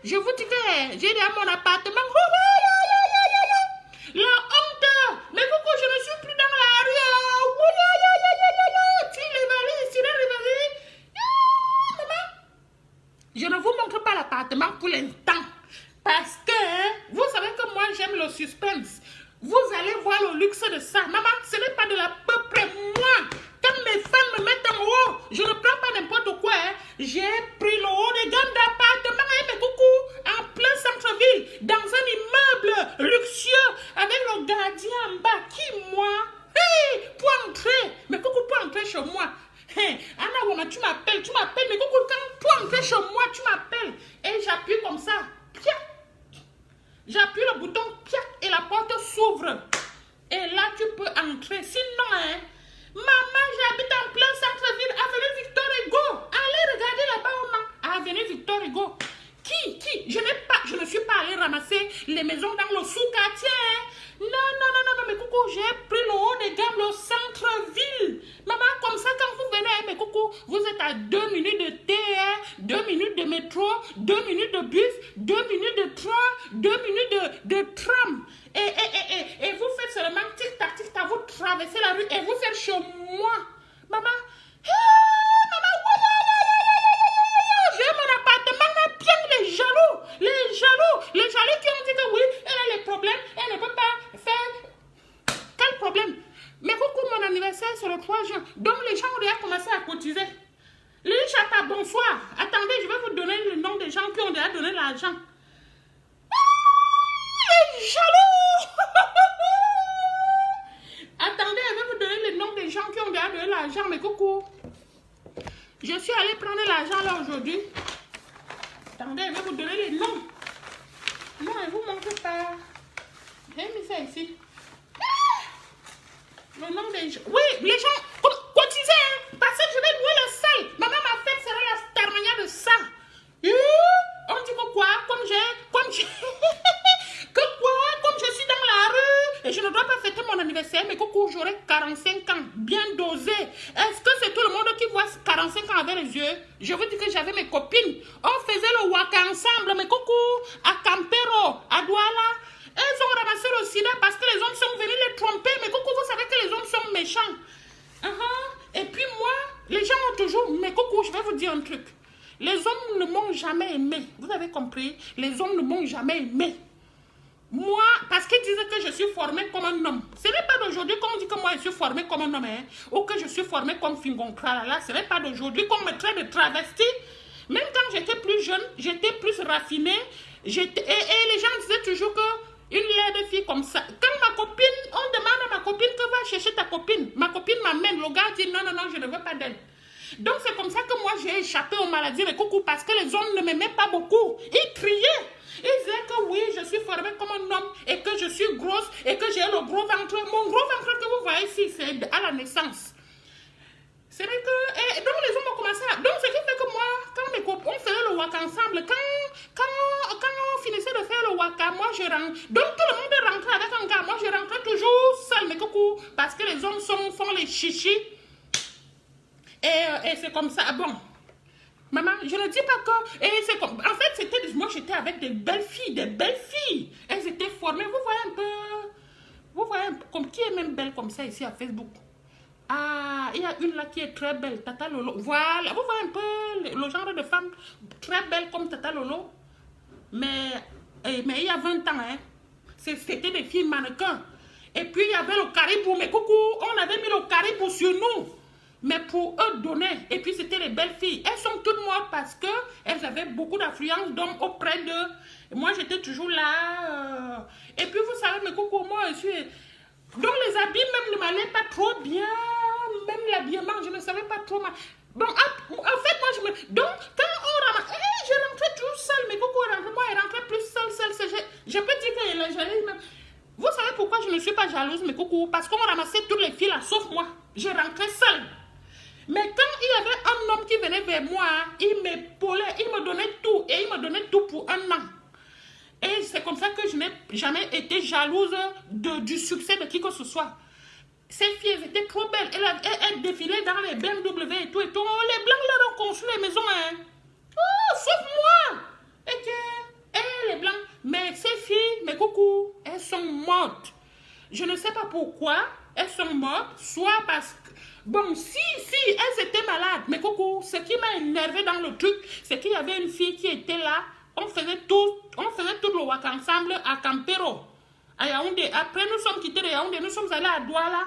je vous dis que j'ai dit à mon appartement. La honte. Mais coucou, je ne suis plus dans la rue. Tu les valises, tu les valises. Maman, je ne vous montre pas l'appartement pour l'instant. Parce que vous savez que moi j'aime le suspense. Vous allez voir le luxe de ça. Maman, ce n'est pas de la peu près. Moi, quand mes fans me mettent en haut, je ne prends pas n'importe quoi. Hein. J'ai pris le haut des gammes d'appartements. Mais coucou, en plein centre-ville, dans un immeuble luxueux, avec le gardien en bas. Qui, moi? Hey, pour entrer. Mais coucou, pour entrer chez moi. Hey, Anna Woma, tu m'appelles. Mais coucou, quand pour entrer chez moi, tu m'appelles. Et j'appuie comme ça. Piac. J'appuie le bouton, piac, et la porte s'ouvre. Et là, tu peux entrer. Sinon, hein, maman, j'habite en plein centre-ville, avenue Victor Hugo. Allez regarder là-bas, maman. Avenue Victor Hugo. Qui? Je ne suis pas allée ramasser les maisons dans le sous-quartier. Hein. Non, mais coucou, j'ai pris le haut des gammes, le centre-ville. Maman, comme ça, quand vous venez, mais coucou, vous êtes à 2 minutes de TR, 2 minutes de métro, 2 minutes de bus, 2 minutes de train, 2 minutes de tram. Et vous faites seulement tic-tac, vous traversez la rue et vous êtes chez moi. Maman, j'ai mon appartement, là, bien les jaloux qui ont dit que oui, elle a les problèmes, elle ne peut pas faire. Quel problème? Mais coucou, mon anniversaire, c'est le 3 juin. Donc les gens ont déjà commencé à cotiser. Les chata, bonsoir. Attendez, je vais vous donner le nom des gens qui ont déjà donné l'argent. Les jaloux. Attendez, je vais vous donner le nom des gens qui ont déjà donné l'argent. Mais coucou, je suis allée prendre l'argent là aujourd'hui. Attendez, je vais vous donner les noms. Non, je ne vous montre pas. J'ai mis ça ici. Le nom des gens. Oui, les gens cotisez, hein, parce que je vais louer le salle. Maman, ma fête sera la starmania de ça. On dit que quoi? Comme je suis dans la rue et je ne dois pas fêter mon anniversaire, mais coucou, j'aurai 45 ans, bien dosé. Est-ce que c'est tout le monde qui voit 45 ans avec les yeux? Je vous dis que j'avais mes copines. On faisait le waka ensemble, mais coucou, à Campero, à Douala. Elles ont ramassé le sida parce que les hommes sont venus les tromper. Mais coucou, vous savez que les hommes sont méchants. Et puis moi, les gens ont toujours... Mais coucou, je vais vous dire un truc. Les hommes ne m'ont jamais aimé. Vous avez compris? Les hommes ne m'ont jamais aimé. Moi, parce qu'ils disaient que je suis formée comme un homme. Ce n'est pas d'aujourd'hui qu'on dit que moi je suis formée comme un homme. Hein, ou que je suis formée comme Fingonkra. Là, ce n'est pas d'aujourd'hui qu'on me traite de travesti. Même quand j'étais plus jeune, j'étais plus raffinée. Et les gens disaient toujours que une laide fille comme ça. Quand ma copine, on demande à ma copine que va chercher ta copine. Ma copine m'amène. Le gars dit non, je ne veux pas d'elle. Donc c'est comme ça que moi j'ai échappé aux maladies de coucou parce que les hommes ne m'aimaient pas beaucoup. Ils criaient. Ils disaient que oui, je suis formée comme un homme et que je suis grosse et que j'ai le gros ventre. Mon gros ventre que vous voyez ici, c'est à la naissance. C'est vrai que... donc les hommes ont commencé à... Donc ce qui fait que moi, quand mes copains, on faisait le waka ensemble, quand on finissait de faire le waka, moi je rentre. Donc tout le monde rentrait avec un gars. Moi je rentrais toujours seule, mais coucou, parce que les hommes font les chichis. Et c'est comme ça. Bon, maman, je ne dis pas que... Et c'est comme... En fait, c'était... Moi j'étais avec des belles filles. Elles étaient formées. Vous voyez un peu... Vous voyez un peu... Comme, qui est même belle comme ça ici à Facebook? Ah, il y a une là qui est très belle, Tata Lolo. Voilà, vous voyez un peu le genre de femme très belle comme Tata Lolo. Mais il y a 20 ans, hein, c'était des filles mannequins. Et puis il y avait le caribou, mais coucou, on avait mis le caribou sur nous. Mais pour eux donner. Et puis c'était les belles filles. Elles sont toutes mortes parce qu'elles avaient beaucoup d'affluence d'hommes auprès d'eux. Moi j'étais toujours là. Et puis vous savez, mais coucou, moi je suis... Donc les habits même ne m'allaient pas trop bien. Même l'habillement, je ne savais pas trop. Bon, en fait, moi, donc, quand on ramasse... je rentrais toujours seule, mais beaucoup rentrait. Moi, elle rentrait plus seule. Je peux dire qu'elle est jalouse même. Vous savez pourquoi je ne suis pas jalouse, mais coucou? Parce qu'on ramassait toutes les filles là, sauf moi. Je rentrais seule. Mais quand il y avait un homme qui venait vers moi, il m'épaulait, il me donnait tout. Et il me donnait tout pour un an. Et c'est comme ça que je n'ai jamais été jalouse du succès de qui que ce soit. Ces filles, elles étaient trop belles. Elles défilaient dans les BMW et tout. Oh, les blancs, là, ont construit les maisons. Hein. Oh, sauf moi. Et que... coucou, elles sont mortes. Je ne sais pas pourquoi elles sont mortes, soit parce que... Bon, si, elles étaient malades. Mais coucou, ce qui m'a énervé dans le truc, c'est qu'il y avait une fille qui était là. On faisait tout le waka ensemble à Campero, à Yaoundé. Après, nous sommes quittés de Yaoundé, nous sommes allés à Douala.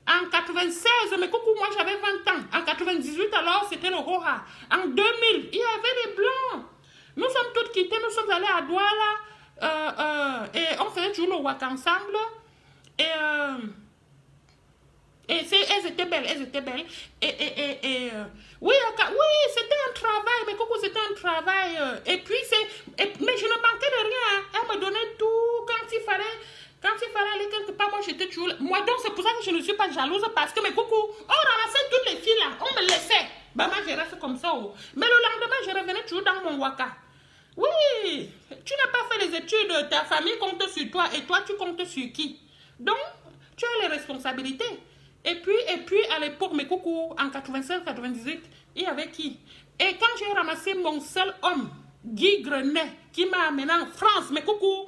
En 96, mais coucou, moi j'avais 20 ans. En 98, alors, c'était le Roha. En 2000, il y avait des blancs. Nous sommes toutes quittées, nous sommes allés à Douala. Et on faisait toujours le waka ensemble. Et elles étaient belles, elles étaient belles. Oui, c'était un travail, mais coucou, c'était un travail. Et puis, mais je ne manquais de rien. Elle me donnait tout quand il fallait aller quelque part. Moi, j'étais toujours là. Moi, donc, c'est pour ça que je ne suis pas jalouse. Parce que, mais coucou, on ramassait toutes les filles là. On me laissait. Bah, moi, je reste comme ça. Oh. Mais le lendemain, je revenais toujours dans mon waka. Oui, tu n'as pas fait les études. Ta famille compte sur toi. Et toi, tu comptes sur qui? Donc, tu as les responsabilités. Et puis à l'époque, mes coucou, en 96-98, il y avait qui? Et quand j'ai ramassé mon seul homme, Guy Grenet, qui m'a amené en France, mes coucou,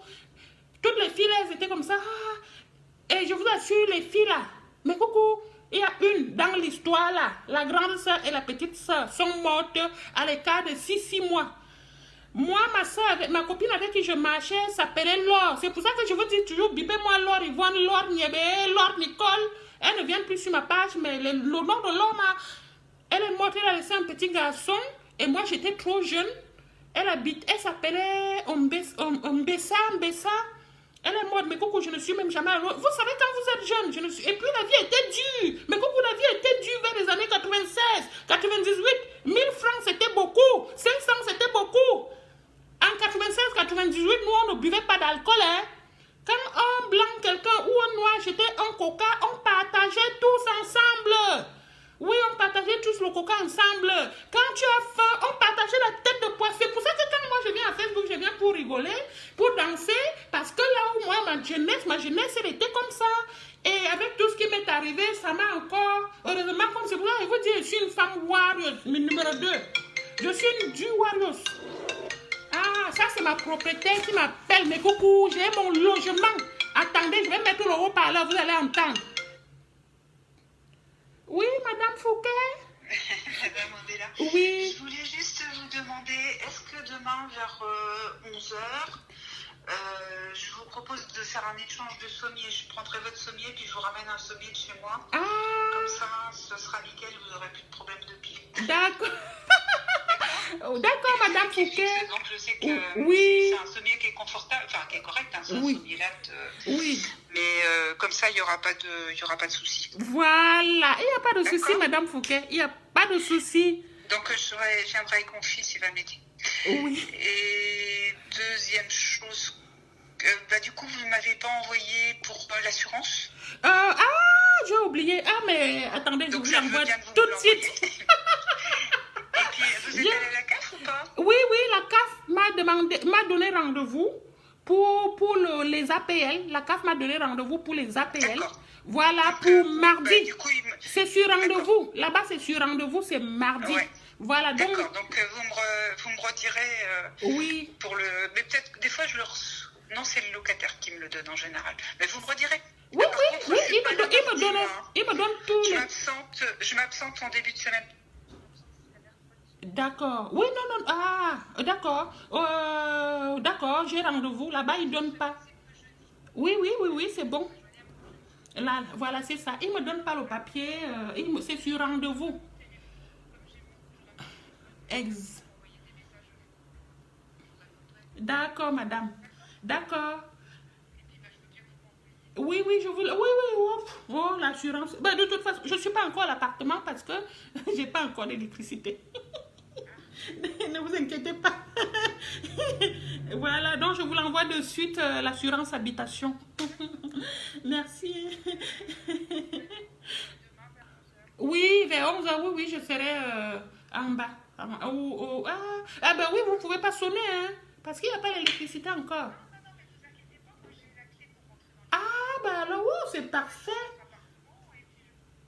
toutes les filles, elles étaient comme ça. Et je vous assure, les filles là, mes coucou, il y a une dans l'histoire là, la grande soeur et la petite soeur sont mortes à l'écart de 6 mois. Moi, ma soeur, ma copine avec qui je marchais s'appelait Laure. C'est pour ça que je vous dis toujours, bibez-moi Laure Yvonne, Laure Niébé, Laure Nicole. Elle ne vient plus sur ma page, mais le nom de Laure, elle est morte, elle a laissé un petit garçon. Et moi, j'étais trop jeune. Elle s'appelait Mbessa. Elle est morte, mais coucou, je ne suis même jamais à Laure. Vous savez, quand vous êtes jeune, et puis la vie était dure. Mais coucou, la vie était dure vers les années 96, 98. 1000 francs, c'était beaucoup. 500, c'était beaucoup. En 96-98, nous, on ne buvait pas d'alcool. Hein. Quand un blanc, quelqu'un ou un noir jetait un coca, on partageait tous ensemble. Oui, on partageait tous le coca ensemble. Quand tu as faim, on partageait la tête de poisson. C'est pour ça que quand moi je viens à Facebook, je viens pour rigoler, pour danser. Parce que là où moi, ma jeunesse, elle était comme ça. Et avec tout ce qui m'est arrivé, ça m'a encore... Heureusement, comme c'est pour ça que je vous dis, je suis une femme warrior, numéro 2. Je suis une du warrior. Ah, ça c'est ma propriétaire qui m'appelle. Mais coucou, j'ai mon logement. Attendez, je vais mettre le haut-parleur, vous allez entendre. Oui, Madame Fouquet. Madame Odella. Oui. Je voulais juste vous demander, est-ce que demain vers 11h, je vous propose de faire un échange de sommiers. Je prendrai votre sommier puis je vous ramène un sommier de chez moi. Ah. Comme ça, ce sera nickel, vous n'aurez plus de problème de pied. D'accord. D'accord, Madame Fouquet. Donc je sais que oui. c'est un sommier qui est confortable, enfin qui est correct, hein, c'est un sommier latte. Oui. Mais comme ça, il n'y aura pas de souci. Voilà, il n'y a pas de souci, Madame Fouquet. Il n'y a pas de souci. Donc je viendrai avec mon fils, il va m'aider. Oui. Et deuxième chose, du coup, vous ne m'avez pas envoyé pour l'assurance. J'ai oublié. Ah, mais attendez, donc, je vous l'envoie tout de suite. Et puis, vous êtes allé à la CAF ou pas? Oui, la CAF m'a donné rendez-vous pour les APL. La CAF m'a donné rendez-vous pour les APL. Voilà, pour mardi. Du coup, c'est sur rendez-vous. Là-bas, c'est sur rendez-vous, c'est mardi. Ouais. Voilà, donc... D'accord, donc vous me redirez oui. Pour le... Mais peut-être, des fois, je le reçois. Non, c'est le locataire qui me le donne en général. Mais vous me redirez. Oui, il me donne tout. Je m'absente en début de semaine. D'accord. Oui, non. Ah, d'accord. D'accord, j'ai rendez-vous. Là-bas, il ne donne pas. Oui, c'est bon. Là, voilà, c'est ça. Il ne me donne pas le papier. C'est sur rendez-vous. D'accord, madame. D'accord. Oui, je vous... Oui, l'assurance. De toute façon, je ne suis pas encore à l'appartement parce que je n'ai pas encore d'électricité. Ne vous inquiétez pas. Voilà, donc je vous l'envoie de suite, l'assurance habitation. Merci. Oui, vers 11h, oui, je serai en bas. Oui, vous ne pouvez pas sonner, hein, parce qu'il n'y a pas l'électricité encore. Alors, c'est parfait.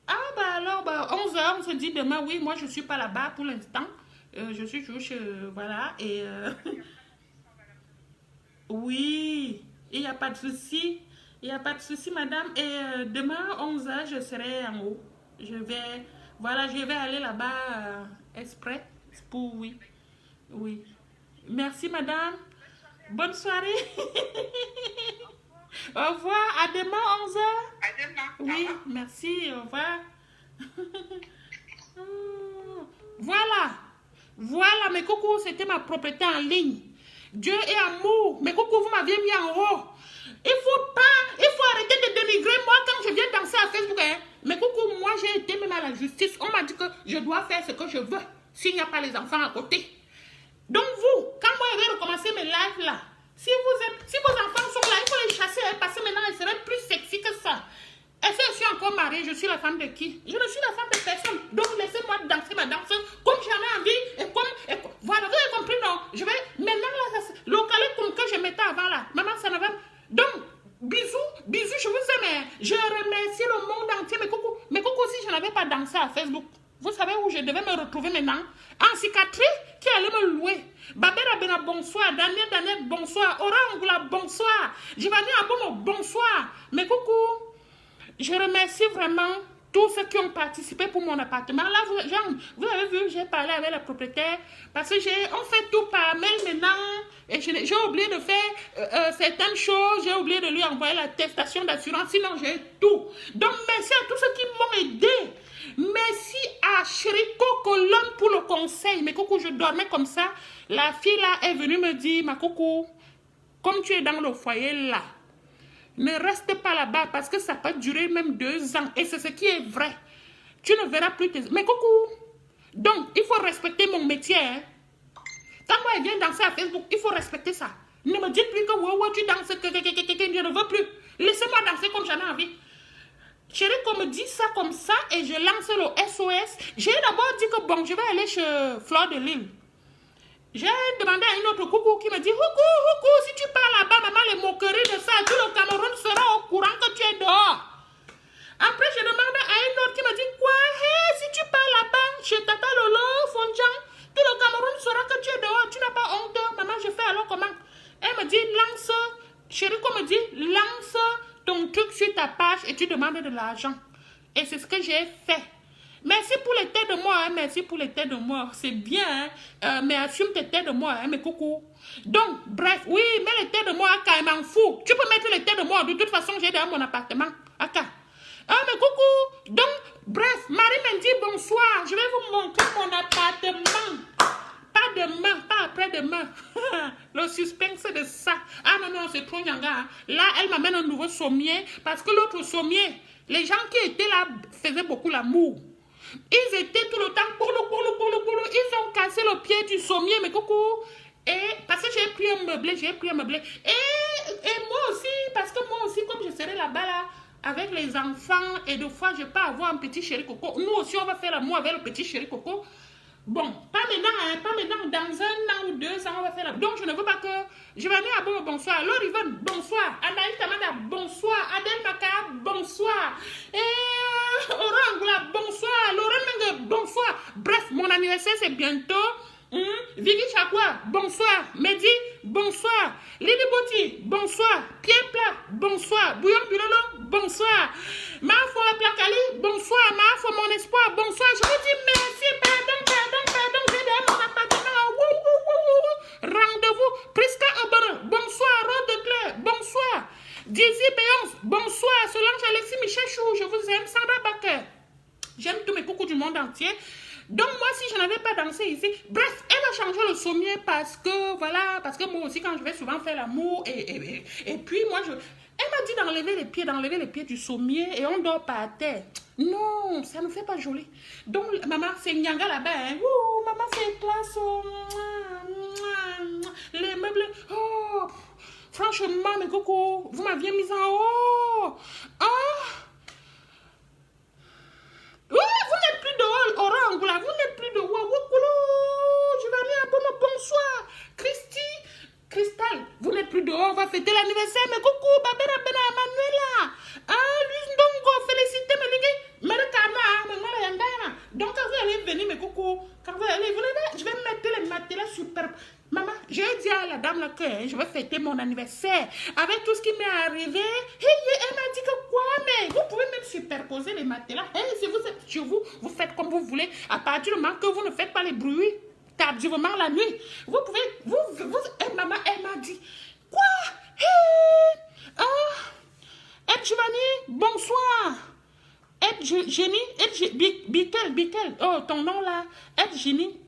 Alors, 11h, on se dit demain, oui, moi, je ne suis pas là-bas pour l'instant. Je suis toujours chez... voilà, et... Oui, Il n'y a pas de souci. Il n'y a pas de souci, madame. Et demain, 11h, je serai en haut. Voilà, je vais aller là-bas exprès pour, oui. Oui. Merci, madame. Bonne soirée. Au revoir. À demain, 11h. À demain. Oui, merci. Au revoir. Voilà. Voilà, mes coucous, c'était ma propriété en ligne. Dieu est amour. Mes coucous, vous m'aviez mis en haut. Il faut arrêter de dénigrer moi quand je viens danser à Facebook. Hein. Mes coucous, moi j'ai été même à la justice. On m'a dit que je dois faire ce que je veux s'il n'y a pas les enfants à côté. Donc vous, quand moi je vais recommencer mes lives là, si vos enfants sont là, il faut les chasser hein, parce que maintenant elles seraient plus sexy que ça. Est-ce que je suis encore mariée? Je suis la femme de qui? Je ne suis la femme de personne. Donc laissez-moi danser ma danse comme j'en ai envie. Voilà, vous avez compris, non? Je vais maintenant là, le calé comme que je mettais avant là. Maman, ça ne va. Donc, bisous, je vous aime. Je remercie le monde entier. Mes coucous, si je n'avais pas dansé à Facebook, vous savez où je devais me retrouver maintenant? En cicatrice, qui allait me louer. Babera Bena, bonsoir. Daniel, bonsoir. Orangula, bonsoir. Giovanni Abomo, bonsoir. Mes coucous. Je remercie vraiment tous ceux qui ont participé pour mon appartement. Là, vous avez vu, j'ai parlé avec le propriétaire parce que on fait tout par mail maintenant et j'ai oublié de faire certaines choses. J'ai oublié de lui envoyer l'attestation d'assurance, sinon j'ai tout. Donc, merci à tous ceux qui m'ont aidé. Merci à Chérico Colombe pour le conseil. Mais coucou, je dormais comme ça. La fille là est venue me dire, ma coucou, comme tu es dans le foyer là, ne reste pas là-bas parce que ça peut durer même 2 ans. Et c'est ce qui est vrai. Tu ne verras plus tes... Mais coucou. Donc, il faut respecter mon métier. Hein. Quand moi, je viens danser à Facebook, il faut respecter ça. Ne me dites plus que wow, tu danses, que je ne veux plus. Laissez-moi danser comme j'en ai envie. Chérie, qu'on me dit ça comme ça et je lance le SOS. J'ai d'abord dit que bon, je vais aller chez Fleur de Lille. J'ai demandé à une autre coucou qui me dit coucou, si tu pars là-bas, maman, les moqueries de ça, tout le Cameroun sera au courant que tu es dehors. Après, je demandé à une autre qui me dit quoi, hey, si tu pars là-bas, chez Tata Lolo, Fondjan, tout le Cameroun saura que tu es dehors, tu n'as pas honte. Maman, je fais alors comment? Elle me dit, lance, chérie, comme me dit, lance ton truc sur ta page et tu demandes de l'argent. Et c'est ce que j'ai fait. Merci pour les têtes de moi, hein, merci pour les têtes de moi. C'est bien, hein, mais assume tes têtes de moi, hein, mais coucou. Donc, bref, oui, mets les têtes de moi, Aka, m'en fous. Tu peux mettre les têtes de moi, de toute façon, j'ai dans mon appartement, Aka. Ah, mais coucou. Donc, bref, Marie me dit bonsoir. Je vais vous montrer mon appartement. Pas demain, pas après-demain. Le suspense de ça. Ah non, c'est trop nyanga. Hein. Là, elle m'amène un nouveau sommier, parce que l'autre sommier, les gens qui étaient là faisaient beaucoup l'amour. Ils étaient tout le temps, ils ont cassé le pied du sommier, mais coucou. Et parce que j'ai pris un meublé, Et moi aussi, parce que moi aussi, comme je serai là-bas, là, avec les enfants, et des fois, je peux avoir un petit chéri coco. Nous aussi, on va faire l'amour avec le petit chéri coco. Bon, pas maintenant, dans 1 an ou 2 ans, on va faire l'amour. Donc, je ne veux pas que... Je vais aller à bon, bonsoir. Laure Yvonne, bonsoir. Anaïs Tamada, bonsoir. Adèle Maka, bonsoir. Et Orangula, bonsoir. Laurent Menge, bonsoir. Bref, mon anniversaire, c'est bientôt. Vivi Chakwa, bonsoir. Mehdi, bonsoir. Lily Boti, bonsoir. Pierre Plat, bonsoir. Bouillon Bulolo, bonsoir. Mafo Plakali, bonsoir. Mafo Mon Espoir, bonsoir. Je vous dis merci, pardon. J'ai dans mon appartement. Rendez-vous. Priska Obara, bonsoir. Rose de Claire, bonsoir. Dizzy Béance, bonsoir. Solange Alexis Michel Chou, je vous aime. Sandra Baker, j'aime tous mes coucous du monde entier. Donc moi, si je n'avais pas dansé ici, bref, elle a changé le sommier parce que, voilà, parce que moi aussi, quand je vais souvent faire l'amour, et puis moi, elle m'a dit d'enlever les pieds du sommier et on dort par terre. Non, ça ne fait pas joli. Donc, maman, c'est Nyanga là-bas, hein. Ouh, maman, c'est classe. Oh. Les meubles, oh. Franchement, mes cocos, vous m'aviez mis en haut. Oh. Oui, vous n'êtes plus dehors, Orangula, vous n'êtes plus dehors. Je vais aller à bonsoir. Cristal, vous n'êtes plus dehors, on va fêter l'anniversaire. Mais coucou, Babera Bena Manuela. Ah, lui, donc, félicité, mais donc, quand vous allez venir, mes coucou, quand vous allez, je vais mettre les matelas superbes. Maman, j'ai dit à la dame là que je vais fêter mon anniversaire avec tout ce qui m'est arrivé. Elle m'a dit que quoi, mais vous pouvez même superposer les matelas. Si vous êtes chez vous, vous faites comme vous voulez. À partir du moment que vous ne faites pas les bruits tardivement la nuit, vous pouvez, maman, elle m'a dit, quoi? Giovanni, bonsoir. Bitel, oh, ton nom là, Génie.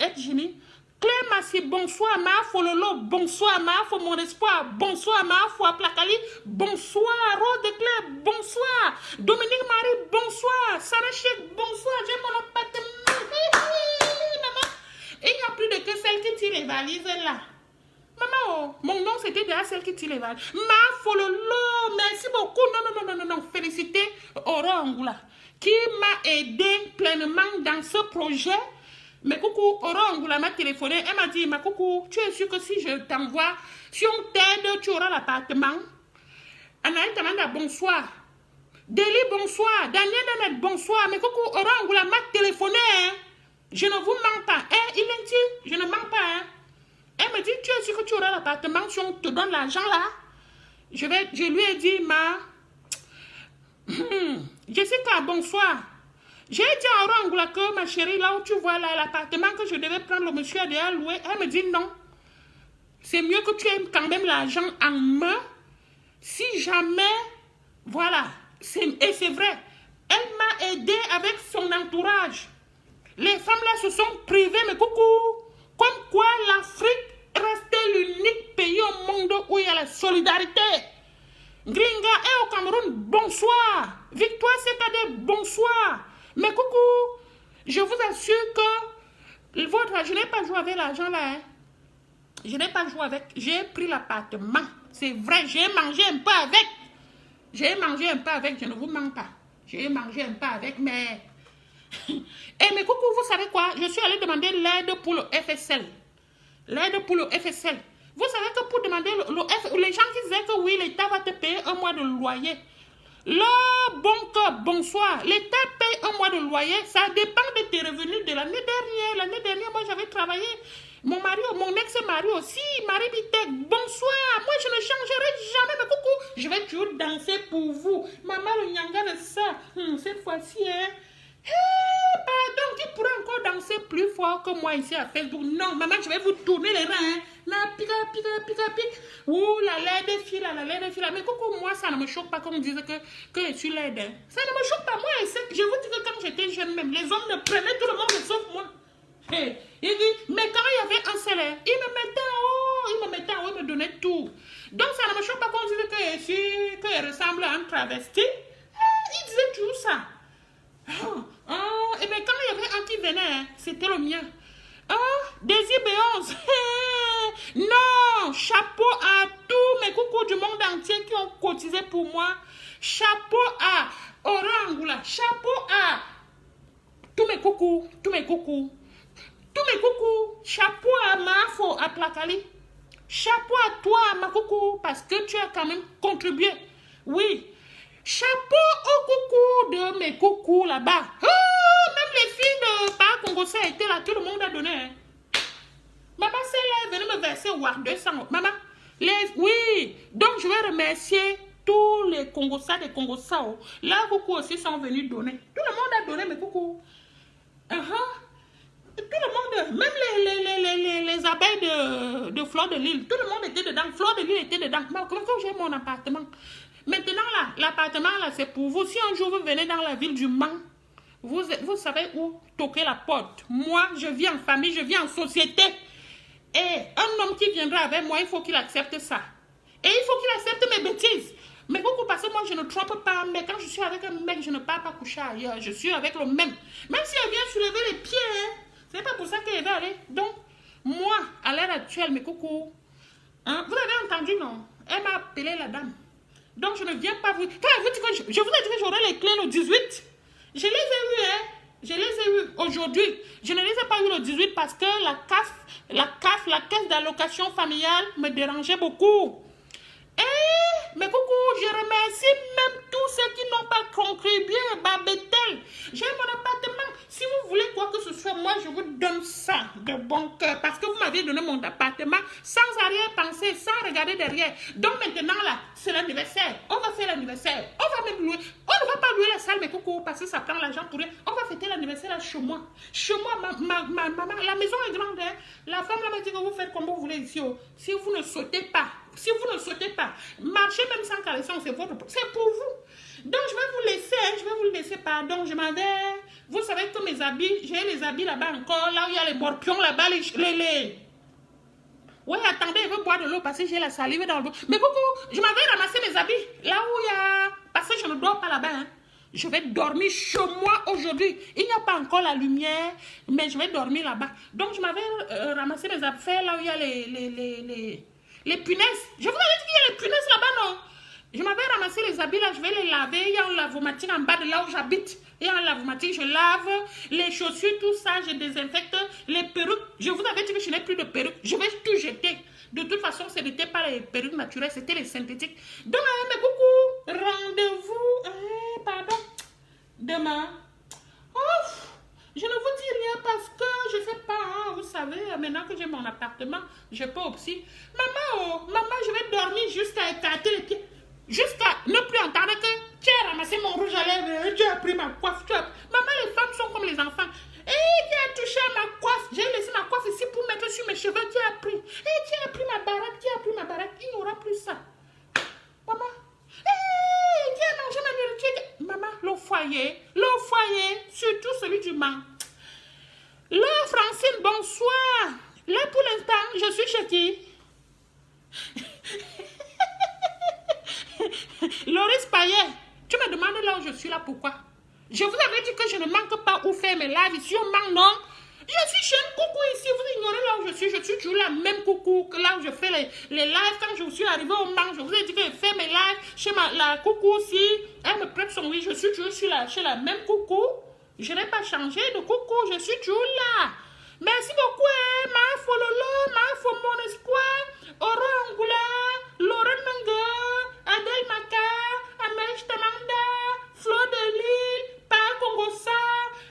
Claire Massi, bonsoir, Mafo Lolo, bonsoir, Mafo Mon Espoir, bonsoir, Mafo Aplakali, bonsoir, Rose de Claire, bonsoir, Dominique Marie, bonsoir, Sarah Cheikh, bonsoir, j'ai mon appartement. Maman, il n'y a plus de que celle qui tire les valises là. Maman, oh, mon nom c'était déjà celle qui tire les valises. Mafo Lolo, merci beaucoup. Non, félicité Aurore Angoula, qui m'a aidé pleinement dans ce projet. Mais coucou, Aurore Angoula m'a téléphoné, elle m'a dit, ma coucou, tu es sûr que si je t'envoie, si on t'aide, tu auras l'appartement? Anaïs Tamanda, bonsoir. Deli, bonsoir. Daniel Nanette, bonsoir. Mais coucou, Aurore Angoula m'a téléphoné, hein. Je ne vous mens pas, hein, il est dit, je ne mens pas, hein. Elle me dit, tu es sûr que tu auras l'appartement si on te donne l'argent là? Je lui ai dit, Jessica, bonsoir. J'ai dit à Aurore Angoula que ma chérie, là où tu vois là, l'appartement que je devais prendre, le monsieur a déjà loué. Elle me dit non. C'est mieux que tu aies quand même l'argent en main. Si jamais, voilà. Et c'est vrai. Elle m'a aidé avec son entourage. Les femmes là se sont privées, mais coucou. Comme quoi l'Afrique restait l'unique pays au monde où il y a la solidarité. Gringa et au Cameroun, bonsoir. Victoire CKD, bonsoir. Mais coucou, je vous assure que je n'ai pas joué avec l'argent là. Hein. Je n'ai pas joué avec. J'ai pris l'appartement. C'est vrai, j'ai mangé un peu avec. Je ne vous mens pas. J'ai mangé un peu avec, mais... mais coucou, vous savez quoi? Je suis allée demander l'aide pour le FSL. Vous savez que pour demander les gens qui disaient que oui, l'État va te payer un mois de loyer. Là, bon cœur, bonsoir. L'État paye un mois de loyer. Ça dépend de tes revenus de l'année dernière. L'année dernière, moi, j'avais travaillé. Mon ex-mari aussi, Marie Bitek, bonsoir. Moi, je ne changerai jamais. Mais coucou, je vais toujours danser pour vous. Maman, le nyanga de ça. Cette fois-ci, hein. Pardon, qui pourrait encore danser plus fort que moi ici à Facebook? Non, maman, je vais vous tourner les reins. Hein. Là, pique. Ouh, la laide fille là. Mais coucou, moi, ça ne me choque pas qu'on me dise que je suis laide. Hein. Ça ne me choque pas. Moi, je vous dis que quand j'étais jeune même, les hommes me prenaient tout le monde sauf moi. Il dit, mais quand il y avait un salaire, il me mettait en haut, il me donnait tout. Donc, ça ne me choque pas qu'on dise que je ressemble à un travesti. Il disait toujours ça. Mais quand il y avait un qui venait, c'était le mien. Désir Béance. Non, chapeau à tous mes coucous du monde entier qui ont cotisé pour moi. Chapeau à Aurore Angoula. Chapeau à tous mes coucous. Chapeau à Mafo Aplakali. Chapeau à toi, ma coucou, parce que tu as quand même contribué. Oui. Chapeau au coucou de mes coucous là-bas. Même les filles de Par Congo, ça a été là, tout le monde a donné. Hein. Maman, c'est là, venez me verser 200. Maman, oui. Donc, je vais remercier tous les Congossas des Congossas. Là, coucou aussi sont venus donner. Tout le monde a donné, mes coucous. Tout le monde, même les abeilles de Fleur de Lille, tout le monde était dedans. Fleur de Lille était dedans. Mais quand j'ai mon appartement. Maintenant, là, l'appartement, là, c'est pour vous. Si un jour vous venez dans la ville du Mans, vous savez où toquer la porte. Moi, je vis en famille, je vis en société. Et un homme qui viendra avec moi, il faut qu'il accepte ça. Et il faut qu'il accepte mes bêtises. Mais beaucoup, parce que moi, je ne trompe pas. Mais quand je suis avec un mec, je ne pars pas coucher ailleurs. Je suis avec le même. Même si elle vient soulever les pieds, hein, c'est pas pour ça qu'elle va aller. Donc, moi, à l'heure actuelle, mes coucous, hein, vous avez entendu, non? Elle m'a appelé la dame. Donc, je ne viens pas vous... Quand elle vous dit que je vous ai dit que j'aurai les clés le 18. Je les ai eues, hein. Je les ai eues aujourd'hui. Je ne les ai pas eues le 18 parce que la caisse d'allocation familiale me dérangeait beaucoup. Mais coucou, je remercie même tous ceux qui n'ont pas contribué à Babettel. J'ai mon appartement. Si vous voulez quoi que ce soit, moi, je vous donne ça de bon cœur. Parce que vous m'avez donné mon appartement sans arrière-pensée, sans regarder derrière. Donc maintenant, là, c'est l'anniversaire. On va faire l'anniversaire. On va même louer. On ne va pas louer la salle, mais coucou, parce que ça prend l'argent pour rien. On va fêter l'anniversaire là chez moi. Chez moi, ma maman, la maison est grande. Hein. La femme là m'a dit que vous faites comme vous voulez ici. Oh. Si vous ne sautez pas, marchez même sans caleçon, c'est pour vous. Donc je vais vous laisser, pardon, je m'en vais. Vous savez que mes habits, j'ai les habits là-bas encore, là où il y a les morpions là-bas, Oui, attendez, je veux boire de l'eau parce que j'ai la salive dans le dos. Mais coucou, je m'en vais ramasser mes habits, là où il y a... Parce que je ne dors pas là-bas, hein. Je vais dormir chez moi aujourd'hui. Il n'y a pas encore la lumière, mais je vais dormir là-bas. Donc je m'en vais ramasser mes affaires, là où il y a les punaises. Je vous avais dit qu'il y a les punaises là-bas, non? Je m'avais ramassé les habits là, je vais les laver. Il y a un lavomatique en bas de là où j'habite. Il y a un lavomatique, je lave les chaussures, tout ça, je désinfecte. Les perruques, je vous avais dit que je n'ai plus de perruques. Je vais tout jeter. De toute façon, ce n'était pas les perruques naturelles, c'était les synthétiques. Donc, mais coucou, rendez-vous, pardon, demain. Ouf, je ne vous dis rien parce que je ne sais pas, hein, vous savez, maintenant que j'ai mon appartement, je peux aussi. Maman, je vais dormir jusqu'à écarter les pieds. Jusqu'à ne plus entendre que tu as ramassé mon rouge à lèvres, tu as pris ma coiffe. Maman, les femmes sont comme les enfants. Et tu as touché à ma coiffe. J'ai laissé ma coiffe ici pour mettre sur mes cheveux. Tu as pris. Et tu as pris ma baraque. Il n'y aura plus ça. Maman. Et tu as mangé ma nourriture. Maman, le foyer, surtout celui du Mans. Là, Francine, bonsoir. Là, pour l'instant, je suis chez qui? Loris Payet, tu me demandes là où je suis là, pourquoi? Je vous avais dit que je ne manque pas où faire mes lives ici au Mans, non? Je suis chez une coucou ici, vous ignorez là où je suis toujours la même coucou que là où je fais les lives. Quand je suis arrivée au Mans, je vous ai dit que je fais mes lives chez la coucou aussi. Elle me prête son oui, je suis toujours chez la même coucou. Je n'ai pas changé de coucou, je suis toujours là. Merci beaucoup, ma Fololo, ma Fo mon espoir, Aurore Angoula, Lauren Manga, Adèle Maka, Amèche Tamanda, Flo de Lille, Pa Kongosa,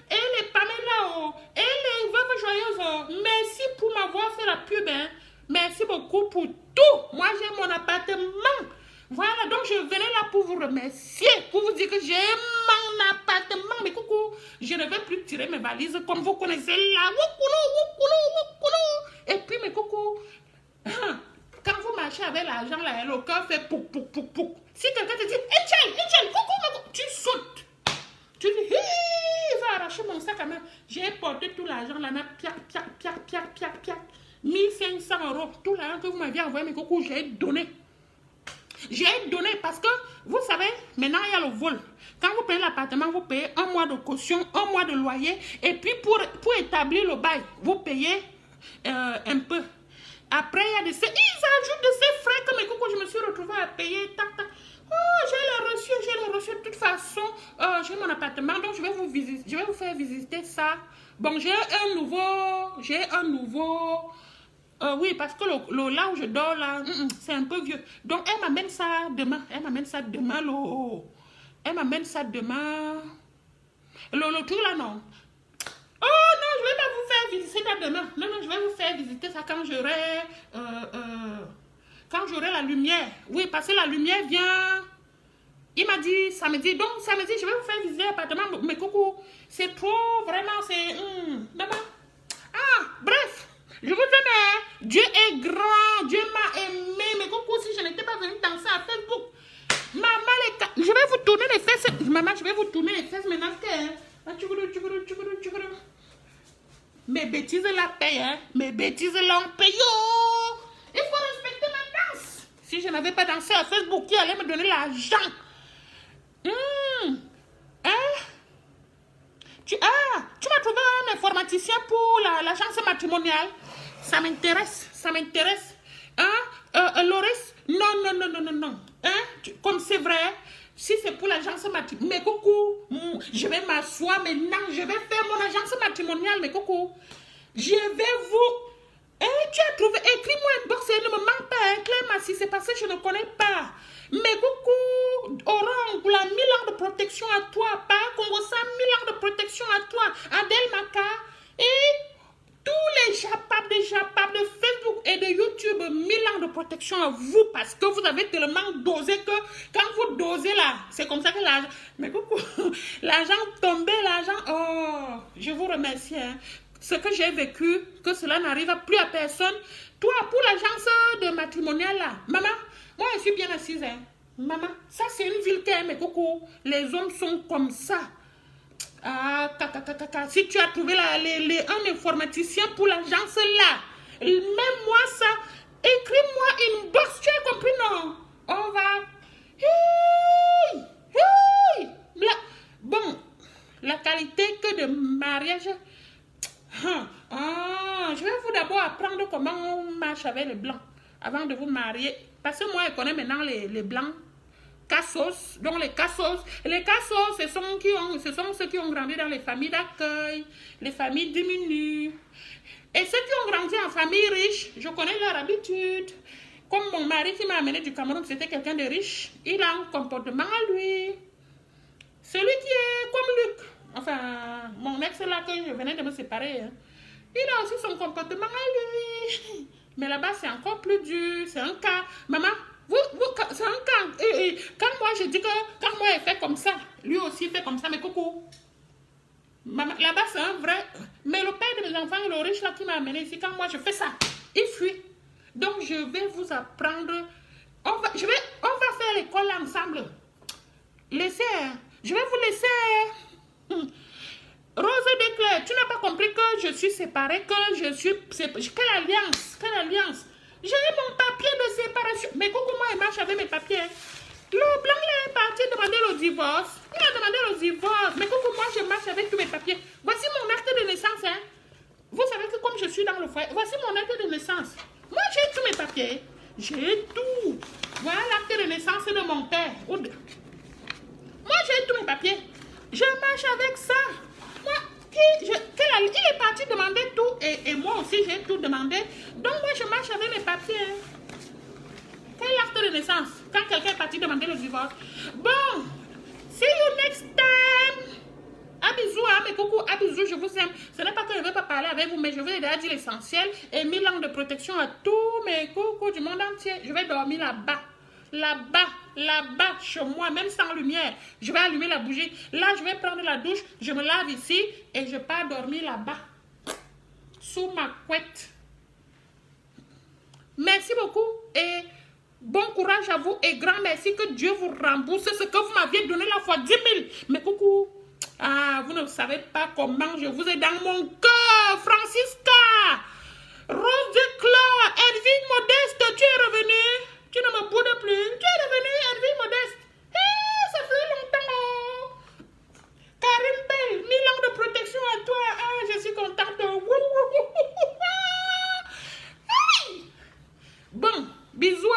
et les Pamelao, et les Veuves Joyeuses. Merci pour m'avoir fait la pub, hein. Merci beaucoup pour tout. Moi, j'ai mon appartement. Voilà, donc je venais là pour vous remercier, pour vous dire que j'ai mon appartement. Mais coucou, je ne vais plus tirer mes valises comme vous connaissez là. Et puis, mes coucou, quand vous marchez avec l'argent, là, le cœur fait pouc, pouc, pouc, pouc. Si quelqu'un te dit, Etienne, coucou, tu sautes. Tu dis, il va arracher mon sac à main. J'ai porté tout l'argent là, piac. 1500 €. Tout l'argent que vous m'aviez envoyé, mes coucou, j'ai donné. J'ai donné parce que, vous savez, maintenant il y a le vol. Quand vous payez l'appartement, vous payez 1 mois de caution, 1 mois de loyer. Et puis pour établir le bail, vous payez un peu. Après, il y a ils ajoutent de ces frais que mes coucou, je me suis retrouvée à payer. Tac. Oh, j'ai les reçus. De toute façon, j'ai mon appartement, donc je vais vous faire visiter ça. Bon, j'ai un nouveau. Oui, parce que là où je dors, là, c'est un peu vieux. Donc, elle m'amène ça demain. Le truc là, non. Oh non, je vais pas vous faire visiter ça demain. Non, je vais vous faire visiter ça quand j'aurai la lumière. Oui, parce que la lumière vient... Il m'a dit samedi. Donc, samedi, je vais vous faire visiter l'appartement. Mais coucou, c'est trop, vraiment, c'est... Demain. Ah, bref. Je vous aime. Dieu est grand. Dieu m'a aimé. Mais coucou, si je n'étais pas venue danser à Facebook. Maman, je vais vous tourner les fesses. Maman, je vais vous tourner les fesses maintenant. Mes bêtises la payent. Hein? Mes bêtises l'ont payé. Il faut respecter ma danse. Si je n'avais pas dansé à Facebook, qui allait me donner l'argent? Tu m'as trouvé un informaticien pour l'agence matrimoniale. Ça m'intéresse. Loris? Non. Comme c'est vrai, si c'est pour l'agence matrimoniale, mais coucou, je vais m'asseoir maintenant, je vais faire mon agence matrimoniale, mais coucou, je vais vous... tu as trouvé, écris-moi un box, ne me manque pas, Claire Massi, c'est parce que je ne connais pas. Mais coucou, Orange, 1000 ans de protection à toi, pas Congo, 1000 ans de protection à toi. Adèle à vous parce que vous avez tellement dosé que quand vous dosez là, c'est comme ça que l'argent... Mais coucou, l'argent tombait, l'argent... Oh, je vous remercie. Hein. Ce que j'ai vécu, que cela n'arrive plus à personne. Toi, pour l'agence de matrimonial là, maman, moi je suis bien assise. Hein. Maman, ça c'est une ville qui aime, coucou. Les hommes sont comme ça. Ah, si tu as trouvé un informaticien pour l'agence là, même moi ça, écris-moi une box, tu as compris, non? On va... Hey, hey. Bon, la qualité que de mariage... je vais vous d'abord apprendre comment on marche avec les blancs avant de vous marier. Parce que moi, je connais maintenant les blancs. Cassos, donc les cassos, ce sont ceux qui ont grandi dans les familles d'accueil, les familles diminuées. Et ceux qui ont grandi en famille riche, je connais leur habitude. Comme mon mari qui m'a amené du Cameroun, c'était quelqu'un de riche, il a un comportement à lui. Celui qui est comme Luc, enfin, mon ex là que je venais de me séparer, hein, il a aussi son comportement à lui. Mais là-bas, c'est encore plus dur, c'est un cas. Maman, c'est un cas. Quand moi, je dis que, quand moi, il fait comme ça, lui aussi fait comme ça, mais coucou. Là-bas, c'est un vrai... Mais le père de mes enfants, le riche là qui m'a amené ici, quand moi, je fais ça, il fuit. Donc, je vais vous apprendre... On va faire l'école ensemble. Laissez, je vais vous laisser... Rose Desclés, tu n'as pas compris que je suis séparée, que je suis... Quelle alliance? J'ai mon papier de séparation. Mais coucou, moi, il marche avec mes papiers. Le blanc, il est parti demander le divorce. Il a demandé le divorce. Mais coucou, moi, je marche avec tous mes papiers. Voici mon acte de naissance. Hein. Vous savez que comme je suis dans le foyer, voici mon acte de naissance. Moi, j'ai tous mes papiers. J'ai tout. Voilà l'acte de naissance de mon père. Moi, j'ai tous mes papiers. Je marche avec ça. Moi, il est parti demander tout et moi aussi j'ai tout demandé. Donc moi je marche avec mes papiers. Quel acte de naissance? Quand quelqu'un est parti demander le divorce. Bon, see you next time. À bisous, hein, mes coucou, à bisous, je vous aime. Ce n'est pas que je ne veux pas parler avec vous, mais je vous ai déjà dit l'essentiel et 1000 ans de protection à tous mes coucous du monde entier. Je vais dormir là-bas. Là-bas, chez moi, même sans lumière. Je vais allumer la bougie. Là, je vais prendre la douche. Je me lave ici et je pars dormir là-bas. Sous ma couette. Merci beaucoup et bon courage à vous et grand merci que Dieu vous rembourse ce que vous m'aviez donné la fois 10 000. Mais coucou, vous ne savez pas comment je vous ai dans mon cœur, Francisca. Rose Desclés, Edwige Modeste, tu es revenue. Tu ne me boudes plus. Tu es devenue Edwige Modeste. Ça fait longtemps. Karine Belle, 1000 ans de protection à toi. Je suis contente. Bon, bisous,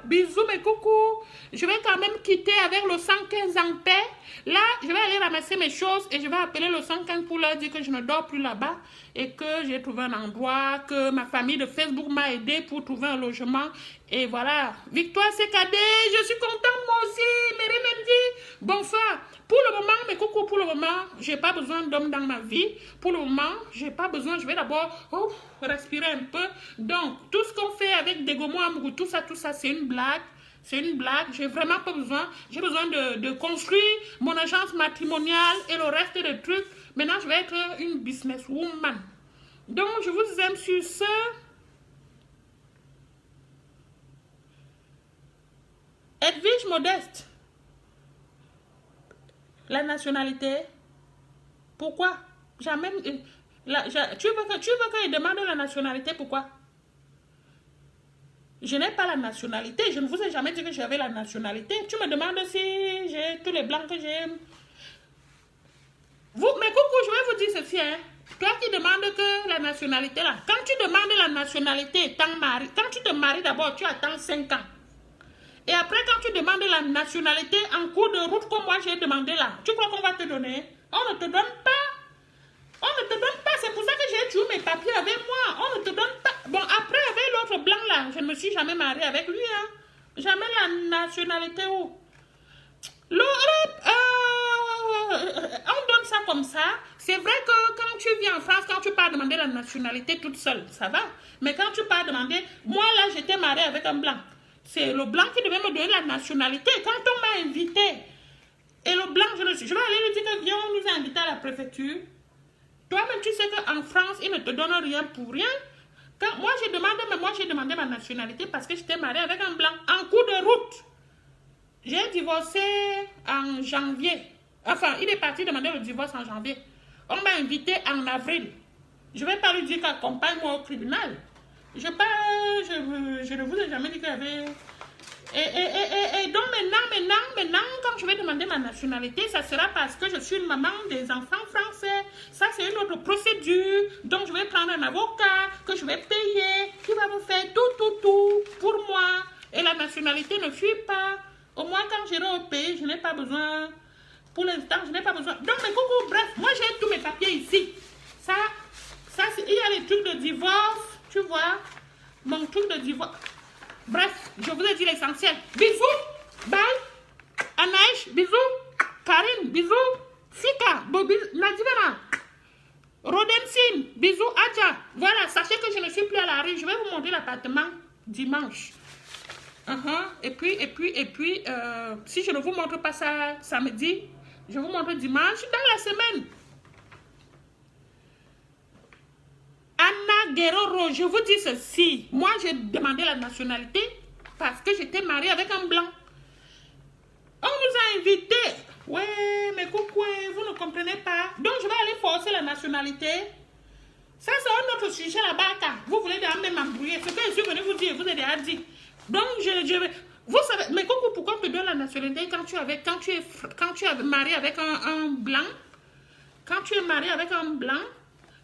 bisous mes coucous. Je vais quand même quitter avec le 115 en paix. Là, je vais aller ramasser mes choses et je vais appeler le 115 pour leur dire que je ne dors plus là-bas et que j'ai trouvé un endroit, que ma famille de Facebook m'a aidé pour trouver un logement. Et voilà, Victoire CKD, je suis contente moi aussi, Mary Mendy, bonsoir. Pour le moment, mes coucous, pour le moment, j'ai pas besoin d'homme dans ma vie. Pour le moment, j'ai pas besoin, je vais d'abord respirer un peu. Donc, tout ce qu'on fait avec Degomo Amourou, tout ça, c'est une blague. C'est une blague, j'ai vraiment pas besoin. J'ai besoin de construire mon agence matrimoniale et le reste des trucs. Maintenant, je vais être une businesswoman. Donc, je vous aime sur ce. Edwige Modeste. La nationalité. Pourquoi? Jamais. Tu veux qu'il demande la nationalité, pourquoi? Je n'ai pas la nationalité. Je ne vous ai jamais dit que j'avais la nationalité. Tu me demandes si j'ai tous les blancs que j'aime. Vous, mais coucou, je vais vous dire ceci. Hein. Toi qui demandes que la nationalité là. Quand tu demandes la nationalité, quand tu te maries d'abord, tu attends 5 ans. Et après, quand tu demandes la nationalité en cours de route, comme moi j'ai demandé là, tu crois qu'on va te donner? On ne te donne pas. On ne te donne pas. C'est pour ça que j'ai toujours mes papiers avec moi. On ne te donne pas. Bon, après, avec l'autre blanc là, je ne me suis jamais mariée avec lui. Hein. Jamais la nationalité où? On donne ça comme ça. C'est vrai que quand tu viens en France, quand tu pars demander la nationalité toute seule, ça va. Mais quand tu pars demander, moi là, j'étais mariée avec un blanc. c'est le blanc qui devait me donner la nationalité. Quand on m'a invité, et le blanc, je vais aller lui dire que viens, on nous a invités à la préfecture. Toi-même, tu sais qu'en France, ils ne te donnent rien pour rien. Quand moi, j'ai demandé ma nationalité parce que j'étais mariée avec un blanc en cours de route. J'ai divorcé en janvier. Enfin, il est parti demander le divorce en janvier. On m'a invité en avril. Je ne vais pas lui dire qu'accompagne-moi au tribunal. Je ne vous ai jamais dit qu'il y avait... Et donc maintenant, quand je vais demander ma nationalité, ça sera parce que je suis une maman des enfants français. Ça, c'est une autre procédure. Donc, je vais prendre un avocat que je vais payer, qui va vous faire tout pour moi. Et la nationalité ne fuit pas. Au moins, quand j'irai au pays, je n'ai pas besoin. Pour l'instant, je n'ai pas besoin. Donc, mais coucou, bref, moi, j'ai tous mes papiers ici. Ça il y a les trucs de divorce, tu vois. Mon truc de divorce. Bref, je vous ai dit l'essentiel. Bisous, bye. Anaïs, bisous. Karine, bisous. Fika, Nadivana. Rodensine, bisous. Adja. Voilà, sachez que je ne suis plus à la rue. Je vais vous montrer l'appartement dimanche. Et puis, si je ne vous montre pas ça samedi, je vous montre dimanche dans la semaine. Anna Guerrero, je vous dis ceci. Moi, j'ai demandé la nationalité parce que j'étais mariée avec un blanc. On nous a invités. Ouais, mais coucou, vous ne comprenez pas. Donc, je vais aller forcer la nationalité. Ça, c'est un autre sujet là-bas. Vous voulez même m'embrouiller. Ce que je suis venu vous dire, vous avez déjà dit. Donc, je vais... Vous savez, mais coucou, pourquoi on te donne la nationalité quand tu es marié avec un blanc? Quand tu es marié avec un blanc,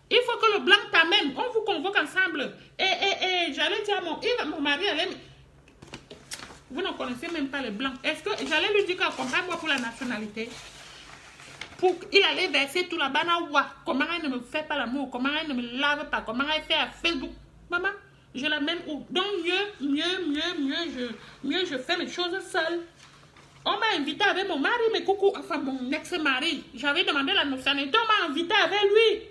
il faut que le blanc t'amène. On vous convoque ensemble. Et j'allais dire à mon mari, vous ne connaissez même pas les blancs. Est-ce que j'allais lui dire qu'accompagne-moi pour la nationalité? Il allait verser tout là-bas. Comment elle ne me fait pas l'amour? Comment elle ne me lave pas? Comment elle fait à Facebook? Maman, je l'amène où? Donc mieux je fais les choses seule. On m'a invité avec mon mari, mais coucou, enfin mon ex-mari. J'avais demandé la nationalité, on m'a invité avec lui.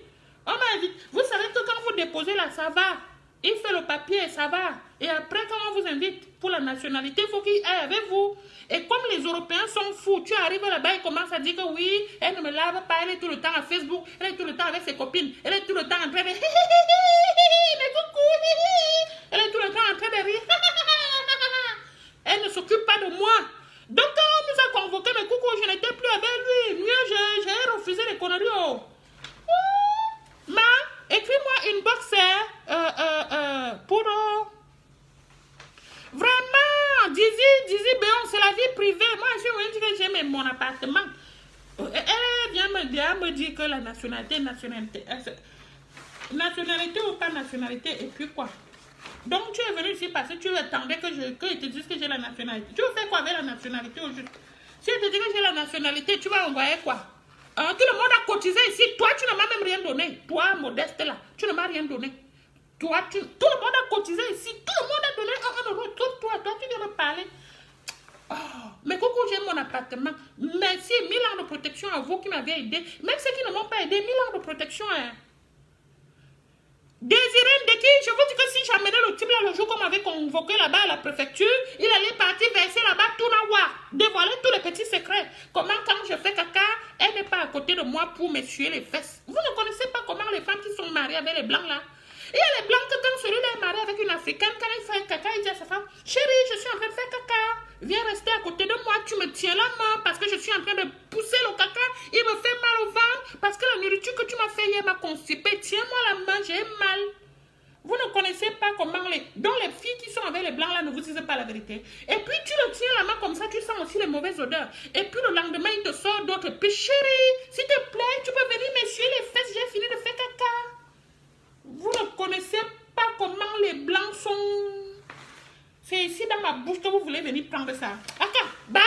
On m'a invité. Vous savez que quand vous déposez là, ça va. Il fait le papier, ça va. Et après, quand on vous invite pour la nationalité, il faut qu'il aille avec vous. Et comme les Européens sont fous, tu arrives là-bas et commence à dire que oui, elle ne me lave pas, elle est tout le temps à Facebook, elle est tout le temps avec ses copines, elle est tout le temps en train de... Mais coucou, elle est tout le temps en train de rire. Elle ne s'occupe pas de moi. Donc quand on nous a convoqués, mais coucou, je n'étais plus avec lui. Mieux, j'ai refusé les conneries. Ma, écris-moi une box pour... Vraiment, Dizzy Béon, c'est la vie privée. Moi, je suis que j'ai mon appartement. Elle vient me dire que la nationalité ou pas nationalité, et puis quoi? Donc, tu es venu ici parce que tu attendais que je te dise que j'ai la nationalité. Tu veux faire quoi avec la nationalité au juste? Si je te dis que j'ai la nationalité, tu vas envoyer quoi? Tout le monde a cotisé ici. Toi, tu ne m'as même rien donné. Toi, modeste là, tu ne m'as rien donné. Toi, tout le monde a cotisé ici. Tout le monde a donné un euro. Toi, tu viens me parler. Oh, mais coucou, j'ai mon appartement. Merci, 1000 ans de protection à vous qui m'avez aidé. Même ceux qui ne m'ont pas aidé, 1000 ans de protection. Hein. Désiré Ndeki, je vous dis que si j'amenais le type là le jour qu'on m'avait convoqué là-bas à la préfecture, il allait partir verser là-bas tout Nawa, dévoiler tous les petits secrets. Comment quand je fais caca, elle n'est pas à côté de moi pour m'essuyer les fesses. Vous ne connaissez pas comment les femmes qui sont mariées avec les blancs là. Il y a les blancs que quand celui-là est marié avec une africaine, quand il fait caca, il dit à sa femme, chérie, je suis en train de faire caca, viens rester à côté de moi, tu me tiens la main parce que je suis en train de pousser le caca, il me fait mal au ventre parce que la nourriture que tu m'as fait hier m'a constipé, tiens-moi la main, j'ai mal. Vous ne connaissez pas comment donc les filles qui sont avec les blancs là ne vous disent pas la vérité. Et puis tu le tiens la main comme ça, tu sens aussi les mauvaises odeurs. Et puis le lendemain, il te sort d'autres. Puis chérie, s'il te plaît, tu peux venir m'essuyer les fesses, j'ai fini de faire caca. Vous ne connaissez pas comment les blancs sont. C'est ici dans ma bouche que vous voulez venir prendre ça. Ok, bye.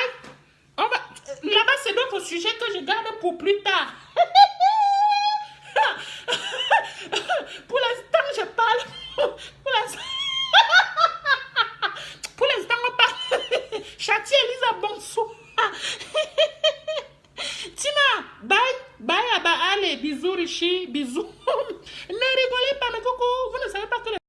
Là-bas, c'est d'autres sujets que je garde pour plus tard.